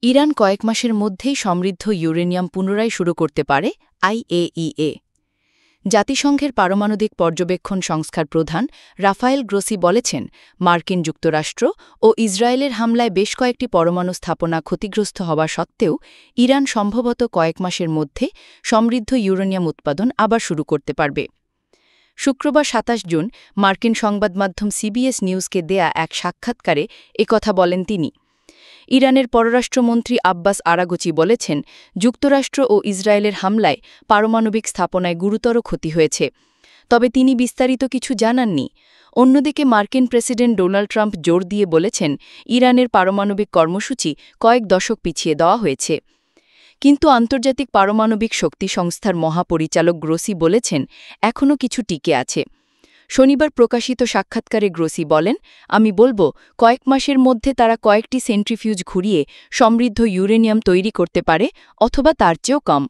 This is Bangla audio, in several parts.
ইরান কয়েক মাসের মধ্যেই সমৃদ্ধ ইউরেনিয়াম পুনরায় শুরু করতে পারে আইএইএ। জাতিসংঘের পারমাণবিক পর্যবেক্ষণ সংস্থার প্রধান রাফায়েল গ্রোসি বলেছেন, মার্কিন যুক্তরাষ্ট্র ও ইসরায়েলের হামলায় বেশ কয়েকটি পরমাণু স্থাপনা ক্ষতিগ্রস্ত হওয়া সত্ত্বেও ইরান সম্ভবত কয়েক মাসের মধ্যে সমৃদ্ধ ইউরেনিয়াম উৎপাদন আবার শুরু করতে পারবে। শুক্রবার ২৭ জুন মার্কিন সংবাদমাধ্যম সিবিএস নিউজকে দেয়া এক সাক্ষাৎকারে একথা বলেন তিনি। ইরানের পররাষ্ট্রমন্ত্রী আব্বাস আরাগচি বলেছেন, যুক্তরাষ্ট্র ও ইসরায়েলের হামলায় পারমাণবিক স্থাপনায় গুরুতর ক্ষতি হয়েছে। তবে তিনি বিস্তারিত কিছু জানাননি। অন্যদিকে মার্কিন প্রেসিডেন্ট ডোনাল্ড ট্রাম্প জোর দিয়ে বলেছেন, ইরানের পারমাণবিক কর্মসূচি কয়েক দশক পিছিয়ে দেওয়া হয়েছে। কিন্তু আন্তর্জাতিক পারমাণবিক শক্তি সংস্থার মহাপরিচালক গ্রোসি বলেছেন, এখনও কিছু টিকে আছে। শনিবার প্রকাশিত সাক্ষাৎকারে গ্রোসি বলেন, আমি বলবো, কয়েক মাসের মধ্যে তারা কয়েকটি সেন্ট্রিফিউজ ঘুরিয়ে সমৃদ্ধ ইউরেনিয়াম তৈরি করতে পারে, অথবা তার চেয়েও কম।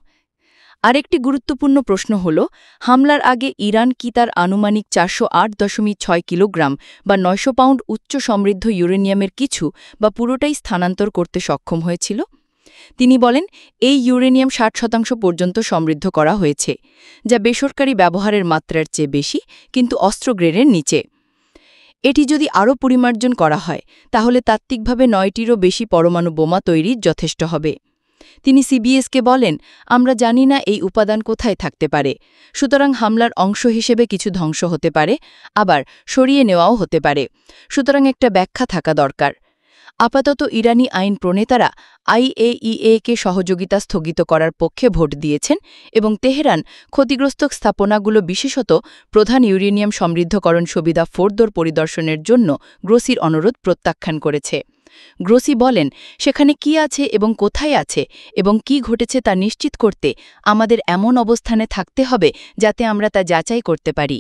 আরেকটি গুরুত্বপূর্ণ প্রশ্ন হল, হামলার আগে ইরান কি তার আনুমানিক ৪০৮.৬ কিলোগ্রাম বা ৯০০ পাউন্ড উচ্চ সমৃদ্ধ ইউরেনিয়ামের কিছু বা পুরোটাই স্থানান্তর করতে সক্ষম হয়েছিল? তিনি বলেন, এই ইউরেনিয়াম ৬০% পর্যন্ত সমৃদ্ধ করা হয়েছে, যা বেসরকারি ব্যবহারের মাত্রার চেয়ে বেশি, কিন্তু অস্ত্র গ্রেডের নিচে। এটি যদি আরও পরিমার্জন করা হয়, তাহলে তাত্ত্বিকভাবে ৯টিরও বেশি পরমাণু বোমা তৈরির যথেষ্ট হবে। তিনি সিবিএসকে বলেন, আমরা জানি না এই উপাদান কোথায় থাকতে পারে, সুতরাং হামলার অংশ হিসেবে কিছু ধ্বংস হতে পারে, আবার সরিয়ে নেওয়াও হতে পারে। সুতরাং একটা ব্যাখ্যা থাকা দরকার। আপাতত ইরানি আইন প্রণেতারা আইএইএকে সহযোগিতা স্থগিত করার পক্ষে ভোট দিয়েছেন এবং তেহরান ক্ষতিগ্রস্ত স্থাপনাগুলো, বিশেষত প্রধান ইউরেনিয়াম সমৃদ্ধকরণ সুবিধা ফোর্দোর পরিদর্শনের জন্য গ্রোসির অনুরোধ প্রত্যাখ্যান করেছে। গ্রোসি বলেন, সেখানে কি আছে এবং কোথায় আছে এবং কি ঘটেছে তা নিশ্চিত করতে আমাদের এমন অবস্থানে থাকতে হবে যাতে আমরা তা যাচাই করতে পারি।